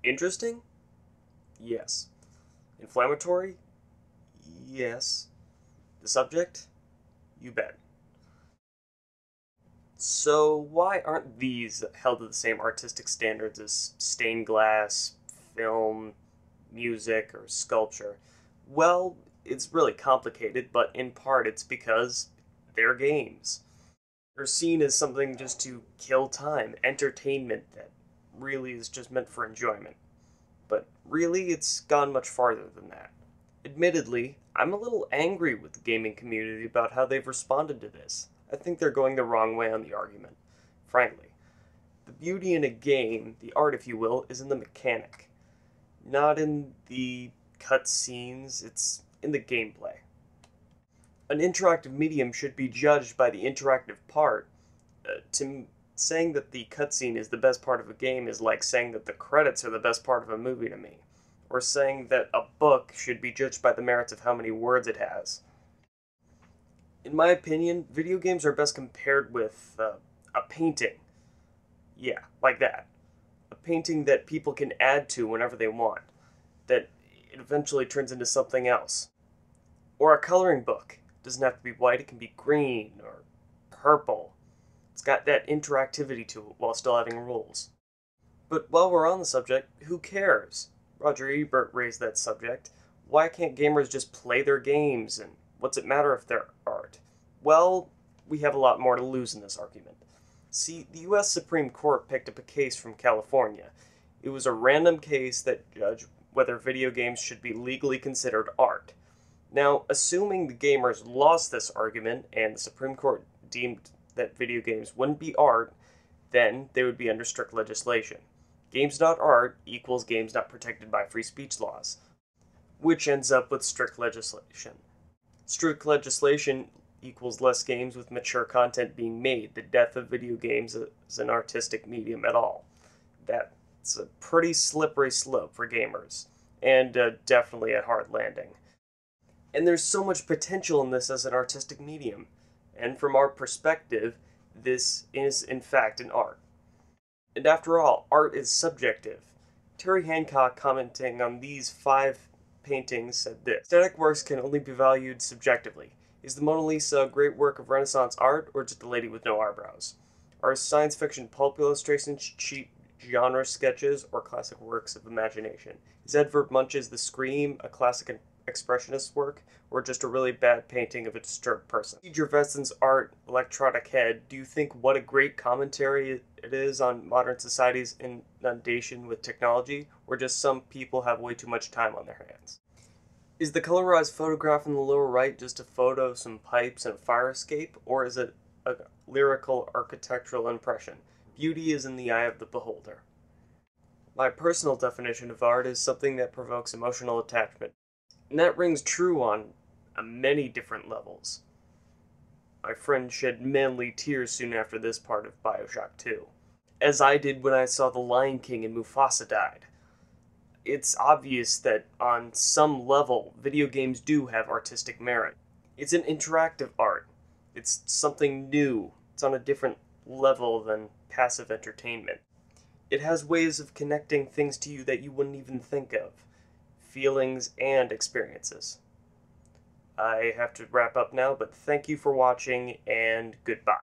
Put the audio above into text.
Interesting? Yes. Inflammatory? Yes. The subject? You bet. So, why aren't these held to the same artistic standards as stained glass, film, music, or sculpture? Well, it's really complicated, but in part it's because they're games. They're seen as something just to kill time, entertainment that really is just meant for enjoyment. But really, it's gone much farther than that. Admittedly, I'm a little angry with the gaming community about how they've responded to this. I think they're going the wrong way on the argument. Frankly, the beauty in a game, the art if you will, is in the mechanic, not in the cutscenes, it's in the gameplay. An interactive medium should be judged by the interactive part. Saying that the cutscene is the best part of a game is like saying that the credits are the best part of a movie to me, or saying that a book should be judged by the merits of how many words it has. In my opinion, video games are best compared with a painting. Yeah, like that. A painting that people can add to whenever they want, that it eventually turns into something else. Or a coloring book. It doesn't have to be white, it can be green or purple. It's got that interactivity to it while still having rules. But while we're on the subject, who cares? Roger Ebert raised that subject. Why can't gamers just play their games, and what's it matter if they're art? Well, we have a lot more to lose in this argument. See, the US Supreme Court picked up a case from California. It was a random case that judged whether video games should be legally considered art. Now, assuming the gamers lost this argument and the Supreme Court deemed that video games wouldn't be art, then they would be under strict legislation. Games not art equals games not protected by free speech laws, which ends up with strict legislation. Strict legislation equals less games with mature content being made, the death of video games as an artistic medium at all. That's a pretty slippery slope for gamers, and definitely a hard landing. And there's so much potential in this as an artistic medium, and from our perspective, this is in fact an art. And after all, art is subjective. Terry Hancock, commenting on these 5 paintings, said this: aesthetic works can only be valued subjectively. Is the Mona Lisa a great work of Renaissance art, or just a lady with no eyebrows? Are science fiction pulp illustrations cheap genre sketches, or classic works of imagination? Is Edvard Munch's The Scream a classic expressionist work, or just a really bad painting of a disturbed person? Gervaison's art, Electronic Head, do you think what a great commentary it is on modern society's inundation with technology, or just some people have way too much time on their hands? Is the colorized photograph in the lower right just a photo of some pipes and a fire escape, or is it a lyrical architectural impression? Beauty is in the eye of the beholder. My personal definition of art is something that provokes emotional attachment, and that rings true on many different levels. My friend shed manly tears soon after this part of Bioshock 2, as I did when I saw the Lion King and Mufasa died. It's obvious that on some level, video games do have artistic merit. It's an interactive art. It's something new. It's on a different level than passive entertainment. It has ways of connecting things to you that you wouldn't even think of. Feelings and experiences. I have to wrap up now, but thank you for watching, and goodbye.